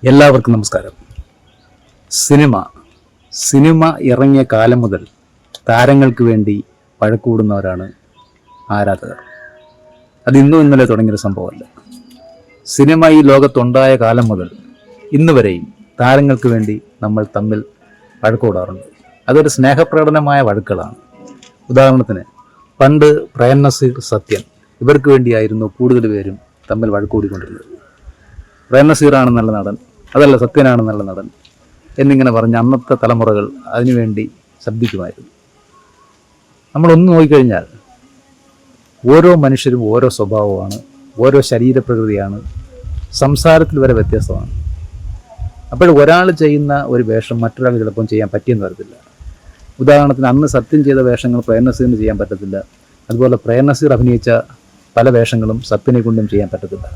എല്ലാവർക്കും നമസ്കാരം. സിനിമ ഇറങ്ങിയ കാലം മുതൽ താരങ്ങൾക്ക് വേണ്ടി വഴക്കൂടുന്നവരാണ് ആരാധകർ. അത് ഇന്നും ഇന്നലെ തുടങ്ങിയൊരു സംഭവമല്ല. സിനിമ ഈ ലോകത്തുണ്ടായ കാലം മുതൽ ഇന്ന് വരെയും താരങ്ങൾക്ക് വേണ്ടി നമ്മൾ തമ്മിൽ വഴക്കൂടാറുണ്ട്. അതൊരു സ്നേഹപ്രകടനമായ വഴക്കുകളാണ്. ഉദാഹരണത്തിന് പണ്ട് പ്രേം നസീർ, സത്യൻ ഇവർക്ക് വേണ്ടിയായിരുന്നു കൂടുതൽ പേരും തമ്മിൽ വഴക്കൂടിക്കൊണ്ടിരുന്നത്. പ്രേം നസീറാണ് നല്ല നടൻ, അതല്ല സത്യനാണ് നല്ല നടൻ എന്നിങ്ങനെ പറഞ്ഞ് അന്നത്തെ തലമുറകൾ അതിനുവേണ്ടി ശബ്ദിക്കുമായിരുന്നു. നമ്മളൊന്ന് നോക്കിക്കഴിഞ്ഞാൽ ഓരോ മനുഷ്യരും ഓരോ സ്വഭാവമാണ്, ഓരോ ശരീരപ്രകൃതിയാണ്, സംസാരത്തിൽ വരെ വ്യത്യസ്തമാണ്. അപ്പോൾ ഒരാൾ ചെയ്യുന്ന ഒരു വേഷം മറ്റൊരാൾ ചിലപ്പം ചെയ്യാൻ പറ്റിയെന്ന് വരത്തില്ല. ഉദാഹരണത്തിന് അന്ന് സത്യം ചെയ്ത വേഷങ്ങൾ പ്രേം നസീറിന് ചെയ്യാൻ പറ്റത്തില്ല. അതുപോലെ പ്രേം നസീർ അഭിനയിച്ച പല വേഷങ്ങളും സത്യനെ കൊണ്ടും ചെയ്യാൻ പറ്റത്തില്ല.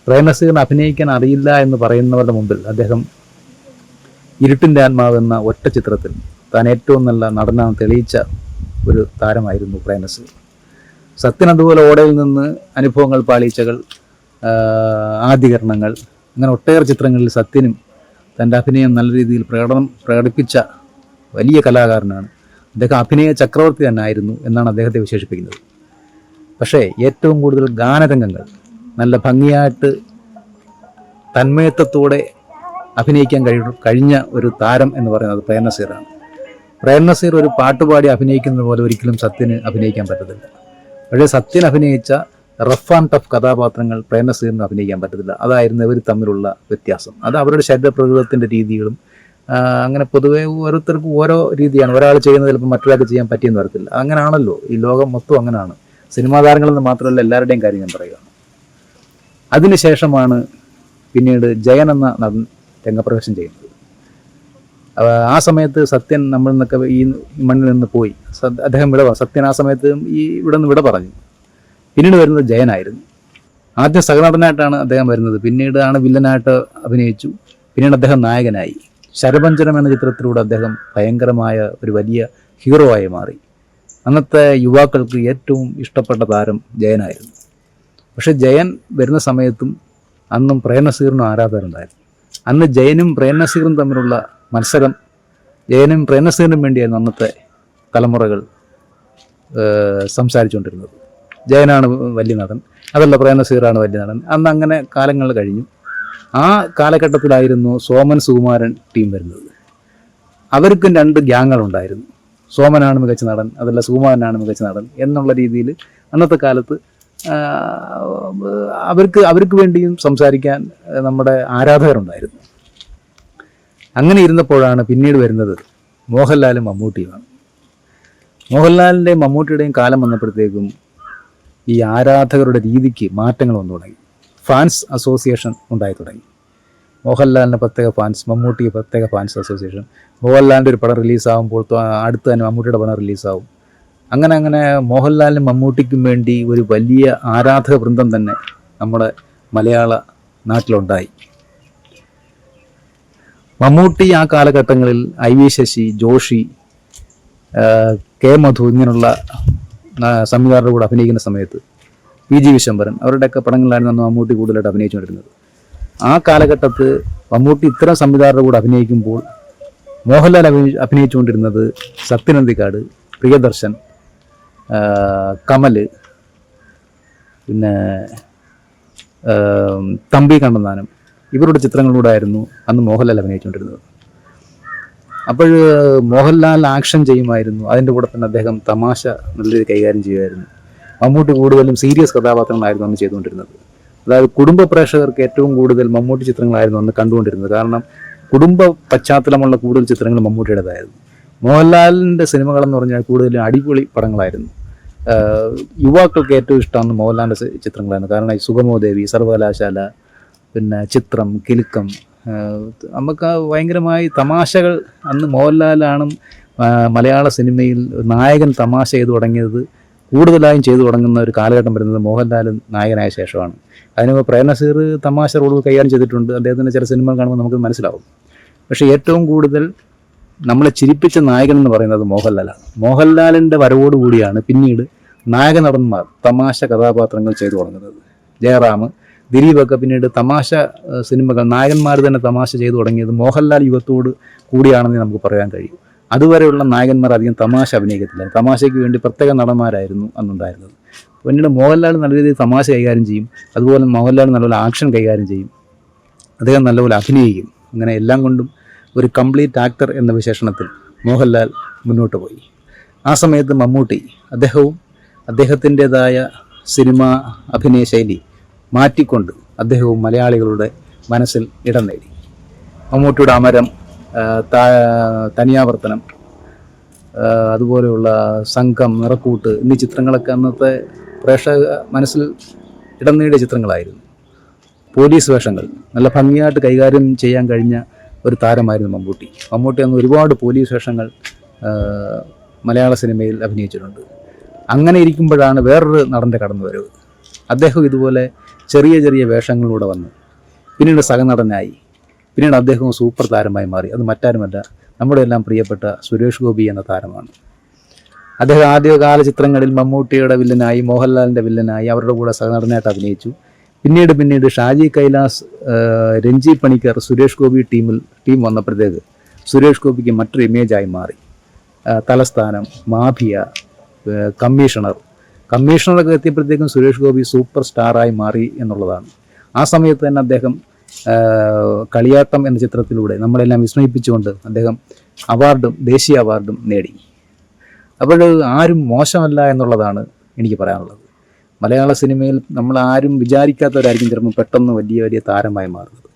പ്രേം നസീറിന് അഭിനയിക്കാൻ അറിയില്ല എന്ന് പറയുന്നവരുടെ മുമ്പിൽ അദ്ദേഹം ഇരുട്ടിൻ്റെ ആത്മാവ് എന്ന ഒറ്റ ചിത്രത്തിൽ താൻ ഏറ്റവും നല്ല നടനാണ് തെളിയിച്ച ഒരു താരമായിരുന്നു പ്രേം നസീർ. സത്യൻ അതുപോലെ ഓടയിൽ നിന്ന് അനുഭവങ്ങൾ, പാളീച്ചകൾ, ആദ്യകരണങ്ങൾ, അങ്ങനെ ഒട്ടേറെ ചിത്രങ്ങളിൽ സത്യനും തൻ്റെ അഭിനയം നല്ല രീതിയിൽ പ്രകടിപ്പിച്ച വലിയ കലാകാരനാണ്. അദ്ദേഹം അഭിനയ ചക്രവർത്തി തന്നെ ആയിരുന്നു എന്നാണ് അദ്ദേഹത്തെ വിശേഷിപ്പിക്കുന്നത്. പക്ഷേ ഏറ്റവും കൂടുതൽ ഗാനരംഗങ്ങൾ നല്ല ഭംഗിയായിട്ട് തന്മയത്വത്തോടെ അഭിനയിക്കാൻ കഴിഞ്ഞ ഒരു താരം എന്ന് പറയുന്നത് പ്രേം നസീറാണ്. പ്രേം നസീർ ഒരു പാട്ടുപാടി അഭിനയിക്കുന്നത് പോലെ ഒരിക്കലും സത്യന് അഭിനയിക്കാൻ പറ്റത്തില്ല. പക്ഷേ സത്യൻ അഭിനയിച്ച റഫ് ആൻഡ് ടഫ് കഥാപാത്രങ്ങൾ പ്രേം നസീറിന് അഭിനയിക്കാൻ പറ്റത്തില്ല. അതായിരുന്നു ഇവർ തമ്മിലുള്ള വ്യത്യാസം. അത് അവരുടെ ശരീരപ്രകൃതത്തിൻ്റെ രീതികളും അങ്ങനെ പൊതുവെ ഓരോരുത്തർക്കും ഓരോ രീതിയാണ്. ഒരാൾ ചെയ്യുന്നത് ചിലപ്പോൾ മറ്റൊരാൾക്ക് ചെയ്യാൻ പറ്റിയെന്ന് വരത്തില്ല. അങ്ങനെയാണല്ലോ ഈ ലോകം മൊത്തം, അങ്ങനെയാണ്. സിനിമാ താരങ്ങളെന്ന് മാത്രമല്ല എല്ലാവരുടെയും കാര്യം ഞാൻ പറയുകയാണ്. അതിനുശേഷമാണ് പിന്നീട് ജയൻ എന്ന നടൻ രംഗപ്രവേശം ചെയ്യുന്നത്. ആ സമയത്ത് സത്യൻ നമ്മളിൽ നിന്നൊക്കെ ഈ മണ്ണിൽ നിന്ന് പോയി. അദ്ദേഹം സത്യൻ ആ സമയത്ത് ഇവിടെ നിന്ന് വിട പറഞ്ഞു. പിന്നീട് വരുന്നത് ജയനായിരുന്നു. ആദ്യം സഹനടനായിട്ടാണ് അദ്ദേഹം വരുന്നത്. പിന്നീടാണ് വില്ലനായിട്ട് അഭിനയിച്ചു. പിന്നീട് അദ്ദേഹം നായകനായി. ശരപഞ്ചരം എന്ന ചിത്രത്തിലൂടെ അദ്ദേഹം ഭയങ്കരമായ ഒരു വലിയ ഹീറോ ആയി മാറി. അന്നത്തെ യുവാക്കൾക്ക് ഏറ്റവും ഇഷ്ടപ്പെട്ട താരം ജയനായിരുന്നു. പക്ഷെ ജയൻ വരുന്ന സമയത്തും അന്നും പ്രേം നസീറിനും ആരാധകരുണ്ടായിരുന്നു. അന്ന് ജയനും പ്രേം നസീറും തമ്മിലുള്ള മത്സരം ജയനും പ്രേം നസീറിനും വേണ്ടിയായിരുന്നു അന്നത്തെ തലമുറകൾ സംസാരിച്ചുകൊണ്ടിരുന്നത്. ജയനാണ് വലിയ നടൻ, അതല്ല പ്രേം നസീറാണ് വലിയ നടൻ. അന്ന് അങ്ങനെ കാലങ്ങൾ കഴിഞ്ഞു. ആ കാലഘട്ടത്തിലായിരുന്നു സോമൻ, സുകുമാരൻ ടീം വരുന്നത്. അവർക്കും രണ്ട് ഗ്യാങ്ങുകളുണ്ടായിരുന്നു. സോമനാണ് മികച്ച നടൻ, അതല്ല സുകുമാരനാണ് മികച്ച നടൻ എന്നുള്ള രീതിയിൽ അന്നത്തെ കാലത്ത് അവർക്ക് വേണ്ടിയും സംസാരിക്കാൻ നമ്മുടെ ആരാധകരുണ്ടായിരുന്നു. അങ്ങനെ ഇരുന്നപ്പോഴാണ് പിന്നീട് വരുന്നത് മോഹൻലാലും മമ്മൂട്ടിയുമാണ്. മോഹൻലാലിൻ്റെയും മമ്മൂട്ടിയുടെയും കാലം വന്നപ്പോഴത്തേക്കും ഈ ആരാധകരുടെ രീതിക്ക് മാറ്റങ്ങൾ വന്നു തുടങ്ങി. ഫാൻസ് അസോസിയേഷൻ ഉണ്ടായി തുടങ്ങി. മോഹൻലാലിന് പ്രത്യേക ഫാൻസ്, മമ്മൂട്ടിക്ക് പ്രത്യേക ഫാൻസ് അസോസിയേഷൻ. മോഹൻലാലിൻ്റെ ഒരു പടം റിലീസാകുമ്പോൾ അടുത്ത് തന്നെ മമ്മൂട്ടിയുടെ പടം റിലീസാവും. അങ്ങനെ മോഹൻലാലിനും മമ്മൂട്ടിക്കും വേണ്ടി ഒരു വലിയ ആരാധക വൃന്ദം തന്നെ നമ്മുടെ മലയാള നാട്ടിലുണ്ടായി. മമ്മൂട്ടി ആ കാലഘട്ടങ്ങളിൽ IV ശശി, ജോഷി, കെ മധു ഇങ്ങനെയുള്ള സംവിധായകരുടെ കൂടെ അഭിനയിക്കുന്ന സമയത്ത് PG വിശ്വംഭരൻ അവരുടെയൊക്കെ പടങ്ങളിലായിരുന്നു അന്ന് മമ്മൂട്ടി കൂടുതലായിട്ട് അഭിനയിച്ചുകൊണ്ടിരുന്നത്. ആ കാലഘട്ടത്ത് മമ്മൂട്ടി ഇത്തരം സംവിധായകരുടെ കൂടെ അഭിനയിക്കുമ്പോൾ മോഹൻലാൽ അഭിനയിച്ചുകൊണ്ടിരുന്നത് സത്യനന്ദിക്കാട്, പ്രിയദർശൻ, കമൽ, പിന്നെ തമ്പി കണ്ണന്താനം ഇവരുടെ ചിത്രങ്ങളിലൂടെ ആയിരുന്നു അന്ന് മോഹൻലാൽ അഭിനയിച്ചുകൊണ്ടിരുന്നത്. അപ്പോൾ മോഹൻലാൽ ആക്ഷൻ ചെയ്യുമായിരുന്നു, അതിൻ്റെ കൂടെ തന്നെ അദ്ദേഹം തമാശ നല്ല രീതിയിൽ കൈകാര്യം ചെയ്യുമായിരുന്നു. മമ്മൂട്ടി കൂടുതലും സീരിയസ് കഥാപാത്രങ്ങളായിരുന്നു അന്ന് ചെയ്തുകൊണ്ടിരുന്നത്. അതായത് കുടുംബ പ്രേക്ഷകർക്ക് ഏറ്റവും കൂടുതൽ മമ്മൂട്ടി ചിത്രങ്ങളായിരുന്നു അന്ന് കണ്ടുകൊണ്ടിരുന്നത്. കാരണം കുടുംബ പശ്ചാത്തലമുള്ള കൂടുതൽ ചിത്രങ്ങൾ മമ്മൂട്ടിയുടേതായിരുന്നു. മോഹൻലാലിൻ്റെ സിനിമകളെന്ന് പറഞ്ഞാൽ കൂടുതലും അടിപൊളി പടങ്ങളായിരുന്നു. യുവാക്കൾക്ക് ഏറ്റവും ഇഷ്ടമാണ് മോഹൻലാലിൻ്റെ ചിത്രങ്ങളായിരുന്നു. കാരണം ഈ സുഗമോദേവി, സർവകലാശാല, പിന്നെ ചിത്രം, കിലുക്കം, നമുക്ക് ഭയങ്കരമായി തമാശകൾ അന്ന് മോഹൻലാലാണ് മലയാള സിനിമയിൽ നായകൻ തമാശ ചെയ്തു തുടങ്ങിയത്. കൂടുതലായും ചെയ്തു തുടങ്ങുന്ന ഒരു കാലഘട്ടം വരുന്നത് മോഹൻലാൽ നായകനായ ശേഷമാണ്. അതിന് പ്രേം നസീർ തമാശ റോളുകൾ കൈകാര്യം ചെയ്തിട്ടുണ്ട്. അദ്ദേഹത്തിൻ്റെ ചില സിനിമകൾ കാണുമ്പോൾ നമുക്ക് മനസ്സിലാവും. പക്ഷേ ഏറ്റവും കൂടുതൽ നമ്മളെ ചിരിപ്പിച്ച നായകൻ എന്ന് പറയുന്നത് മോഹൻലാലാണ്. മോഹൻലാലിൻ്റെ വരവോടുകൂടിയാണ് പിന്നീട് നായക നടന്മാർ തമാശ കഥാപാത്രങ്ങൾ ചെയ്തു തുടങ്ങുന്നത്. ജയറാം, ദിലീപൊക്കെ പിന്നീട് തമാശ സിനിമകൾ നായകന്മാർ തന്നെ തമാശ ചെയ്തു തുടങ്ങിയത് മോഹൻലാൽ യുഗത്തോട് കൂടിയാണെന്ന് നമുക്ക് പറയാൻ കഴിയും. അതുവരെയുള്ള നായകന്മാർ അധികം തമാശ അഭിനയിക്കത്തില്ല, തമാശയ്ക്ക് വേണ്ടി പ്രത്യേക നടന്മാരായിരുന്നു അന്നുണ്ടായിരുന്നത്. പിന്നീട് മോഹൻലാൽ നല്ല രീതിയിൽ തമാശ കൈകാര്യം ചെയ്യും, അതുപോലെ മോഹൻലാൽ നല്ലപോലെ ആക്ഷൻ കൈകാര്യം ചെയ്യും, അദ്ദേഹം നല്ലപോലെ അഭിനയിക്കും. അങ്ങനെ എല്ലാം കൊണ്ടും ഒരു കംപ്ലീറ്റ് ആക്ടർ എന്ന വിശേഷണത്തിൽ മോഹൻലാൽ മുന്നോട്ട് പോയി. ആ സമയത്ത് മമ്മൂട്ടി അദ്ദേഹത്തിൻ്റെതായ സിനിമാ അഭിനയ ശൈലി മാറ്റിക്കൊണ്ട് അദ്ദേഹവും മലയാളികളുടെ മനസ്സിൽ ഇടം നേടി. മമ്മൂട്ടിയുടെ അമരം, തനിയാവർത്തനം, അതുപോലെയുള്ള സംഘം, നിറക്കൂട്ട് എന്നീ ചിത്രങ്ങളൊക്കെ അന്നത്തെ പ്രേക്ഷക മനസ്സിൽ ഇടം നേടിയ ചിത്രങ്ങളായിരുന്നു. പോലീസ് വേഷങ്ങൾ നല്ല ഭംഗിയായിട്ട് കൈകാര്യം ചെയ്യാൻ കഴിഞ്ഞ ഒരു താരമായിരുന്നു മമ്മൂട്ടി. അന്ന് ഒരുപാട് പോലീസ് വേഷങ്ങൾ മലയാള സിനിമയിൽ അഭിനയിച്ചിട്ടുണ്ട്. അങ്ങനെ ഇരിക്കുമ്പോഴാണ് വേറൊരു നടൻ്റെ കടന്നുവരവ്. അദ്ദേഹം ഇതുപോലെ ചെറിയ ചെറിയ വേഷങ്ങളിലൂടെ വന്ന് പിന്നീട് സഹനടനായി. പിന്നീട് അദ്ദേഹം സൂപ്പർ താരമായി മാറി. അത് മറ്റാരുമല്ല, നമ്മുടെ എല്ലാം പ്രിയപ്പെട്ട സുരേഷ് ഗോപി എന്ന താരമാണ്. അദ്ദേഹം ആദ്യകാല ചിത്രങ്ങളിൽ മമ്മൂട്ടിയുടെ വില്ലനായി, മോഹൻലാലിൻ്റെ വില്ലനായി, അവരുടെ കൂടെ സഹനടനായിട്ട് അഭിനയിച്ചു. പിന്നീട് ഷാജി കൈലാസ്, രഞ്ജി പണിക്കർ, സുരേഷ് ഗോപി ടീം വന്നപ്പോഴത്തേക്ക് സുരേഷ് ഗോപിക്ക് മറ്റൊരു ഇമേജായി മാറി. തലസ്ഥാനം, മാഫിയ, കമ്മീഷണറൊക്കെ എത്തിയപ്പോഴത്തേക്കും സുരേഷ് ഗോപി സൂപ്പർ സ്റ്റാറായി മാറി എന്നുള്ളതാണ്. ആ സമയത്ത് തന്നെ അദ്ദേഹം കളിയാട്ടം എന്ന ചിത്രത്തിലൂടെ നമ്മളെല്ലാം വിസ്മയിപ്പിച്ചുകൊണ്ട് അദ്ദേഹം ദേശീയ അവാർഡും നേടി. അപ്പോൾ ആരും മോശമല്ല എന്നുള്ളതാണ് എനിക്ക് പറയാനുള്ളത്. മലയാള സിനിമയിൽ നമ്മൾ ആരും വിചാരിക്കാത്തവരായിരിക്കും ചിലപ്പോൾ പെട്ടെന്ന് വലിയ വലിയ താരമായി മാറുന്നത്.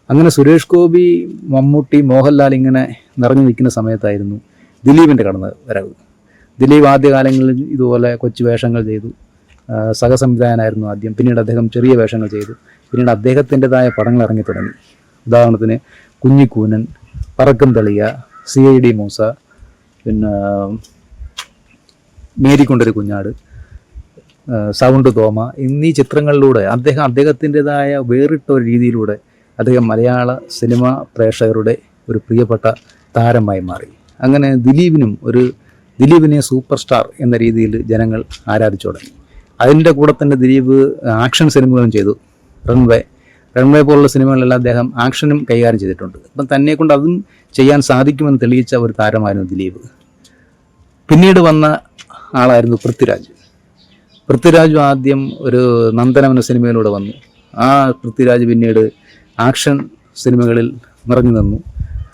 അങ്ങനെ സുരേഷ് ഗോപി, മമ്മൂട്ടി, മോഹൻലാൽ ഇങ്ങനെ നിറഞ്ഞു നിൽക്കുന്ന സമയത്തായിരുന്നു ദിലീപിൻ്റെ കടന്ന് വരവ്. ദിലീപ് ആദ്യകാലങ്ങളിൽ ഇതുപോലെ കൊച്ചു വേഷങ്ങൾ ചെയ്തു, സഹസംവിധായകനായിരുന്നു ആദ്യം. പിന്നീട് അദ്ദേഹം ചെറിയ വേഷങ്ങൾ ചെയ്തു. പിന്നീട് അദ്ദേഹത്തിൻ്റെതായ പടങ്ങൾ ഇറങ്ങി തുടങ്ങി. ഉദാഹരണത്തിന് കുഞ്ഞിക്കൂനൻ, പറക്കം തളിയ, CID മൂസ, പിന്നെ മേരിക്കൊണ്ടൊരു കുഞ്ഞാട്, സൗണ്ട് തോമ എന്നീ ചിത്രങ്ങളിലൂടെ അദ്ദേഹത്തിൻ്റെതായ വേറിട്ട ഒരു രീതിയിലൂടെ അദ്ദേഹം മലയാള സിനിമ പ്രേക്ഷകരുടെ ഒരു പ്രിയപ്പെട്ട താരമായി മാറി. അങ്ങനെ ദിലീപിനെ സൂപ്പർ സ്റ്റാർ എന്ന രീതിയിൽ ജനങ്ങൾ ആരാധിച്ചു തുടങ്ങി. അതിൻ്റെ കൂടെ തന്നെ ദിലീപ് ആക്ഷൻ സിനിമകളും ചെയ്തു. റൺവേ പോലുള്ള സിനിമകളിലെല്ലാം അദ്ദേഹം ആക്ഷനും കൈകാര്യം ചെയ്തിട്ടുണ്ട്. അപ്പം തന്നെ കൊണ്ട് അതും ചെയ്യാൻ സാധിക്കുമെന്ന് തെളിയിച്ച ഒരു താരമായിരുന്നു ദിലീപ്. പിന്നീട് വന്ന ആളായിരുന്നു പൃഥ്വിരാജ് ആദ്യം ഒരു നന്ദനം എന്ന സിനിമയിലൂടെ വന്നു. ആ പൃഥ്വിരാജ് പിന്നീട് ആക്ഷൻ സിനിമകളിൽ നിറഞ്ഞു നിന്നു.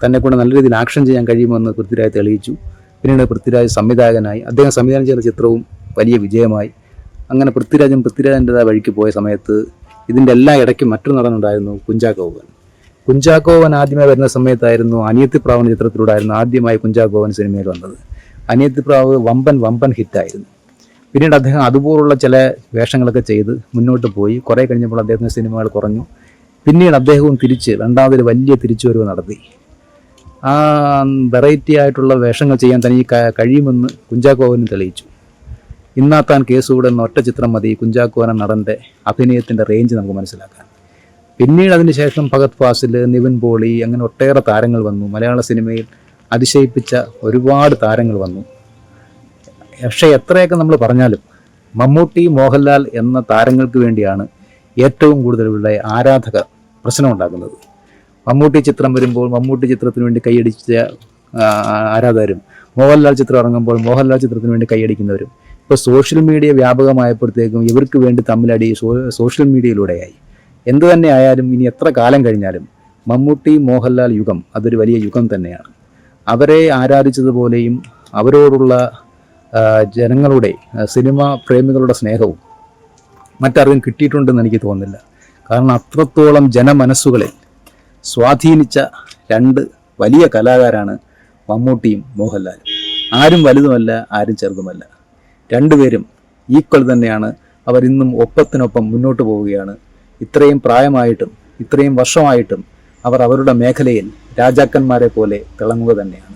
തന്നെ കൊണ്ട് നല്ല രീതിയിൽ ആക്ഷൻ ചെയ്യാൻ കഴിയുമെന്ന് പൃഥ്വിരാജ് തെളിയിച്ചു. പിന്നീട് പൃഥ്വിരാജ് സംവിധായകനായി. അദ്ദേഹം സംവിധാനം ചെയ്ത ചിത്രവും വലിയ വിജയമായി. അങ്ങനെ പൃഥ്വിരാജിൻ്റെതായ വഴിക്ക് പോയ സമയത്ത് ഇതിൻ്റെ എല്ലാ ഇടയ്ക്കും മറ്റൊരു നടനുണ്ടായിരുന്നു, കുഞ്ചാക്കോവൻ ആദ്യമായി വരുന്ന സമയത്തായിരുന്നു അനിയത്തിപ്രാവ് എന്ന ചിത്രത്തിലൂടെ ആയിരുന്നു ആദ്യമായി കുഞ്ചാക്കോവൻ സിനിമയിൽ വന്നത്. അനിയത്തിപ്രാവ് വമ്പൻ ഹിറ്റായിരുന്നു. പിന്നീട് അദ്ദേഹം അതുപോലുള്ള ചില വേഷങ്ങളൊക്കെ ചെയ്ത് മുന്നോട്ട് പോയി. കുറേ കഴിഞ്ഞപ്പോൾ അദ്ദേഹത്തിൻ്റെ സിനിമകൾ കുറഞ്ഞു. പിന്നീട് അദ്ദേഹവും രണ്ടാമതൊരു വലിയ തിരിച്ചുവരവ് നടത്തി. ആ വെറൈറ്റി ആയിട്ടുള്ള വേഷങ്ങൾ ചെയ്യാൻ തനിക്ക് കഴിയുമെന്ന് കുഞ്ചാക്കോവനും തെളിയിച്ചു. ഇന്നാത്താൻ കേസുകൂടെ എന്ന ഒറ്റ ചിത്രം മതി കുഞ്ചാക്കോവൻ നടൻ്റെ അഭിനയത്തിൻ്റെ റേഞ്ച് നമുക്ക് മനസ്സിലാക്കാൻ. പിന്നീട് അതിന് ശേഷം ഫഹദ് ഫാസിൽ, നിവിൻ പോളി, അങ്ങനെ ഒട്ടേറെ താരങ്ങൾ വന്നു. മലയാള സിനിമയിൽ അതിശയിപ്പിച്ച ഒരുപാട് താരങ്ങൾ വന്നു. പക്ഷേ എത്രയൊക്കെ നമ്മൾ പറഞ്ഞാലും മമ്മൂട്ടി, മോഹൻലാൽ എന്ന താരങ്ങൾക്ക് വേണ്ടിയാണ് ഏറ്റവും കൂടുതലുള്ള ആരാധകർ പ്രശ്നമുണ്ടാക്കുന്നത്. മമ്മൂട്ടി ചിത്രം വരുമ്പോൾ മമ്മൂട്ടി ചിത്രത്തിന് വേണ്ടി കൈയടിച്ച ആരാധകരും, മോഹൻലാൽ ചിത്രം ഇറങ്ങുമ്പോൾ മോഹൻലാൽ ചിത്രത്തിന് വേണ്ടി കൈയടിക്കുന്നവരും. ഇപ്പോൾ സോഷ്യൽ മീഡിയ വ്യാപകമായപ്പോഴത്തേക്കും ഇവർക്ക് വേണ്ടി തമ്മിലടി സോഷ്യൽ മീഡിയയിലൂടെയായി. എന്തു തന്നെ ആയാലും ഇനി എത്ര കാലം കഴിഞ്ഞാലും മമ്മൂട്ടി, മോഹൻലാൽ യുഗം അതൊരു വലിയ യുഗം തന്നെയാണ്. അവരെ ആരാധിച്ചതുപോലെയും അവരോടുള്ള ജനങ്ങളുടെ, സിനിമാ പ്രേമികളുടെ സ്നേഹവും മറ്റാർക്കും കിട്ടിയിട്ടുണ്ടെന്ന് എനിക്ക് തോന്നുന്നില്ല. കാരണം അത്രത്തോളം ജനമനസ്സുകളെ സ്വാധീനിച്ച രണ്ട് വലിയ കലാകാരാണ് മമ്മൂട്ടിയും മോഹൻലാലും. ആരും വലുതുമല്ല, ആരും ചെറുതുമല്ല. രണ്ടുപേരും ഈക്വൽ തന്നെയാണ്. അവരിന്നും ഒപ്പത്തിനൊപ്പം മുന്നോട്ട് പോവുകയാണ്. ഇത്രയും പ്രായമായിട്ടും ഇത്രയും വർഷമായിട്ടും അവർ അവരുടെ മേഖലയിൽ രാജാക്കന്മാരെ പോലെ തിളങ്ങുക തന്നെയാണ്.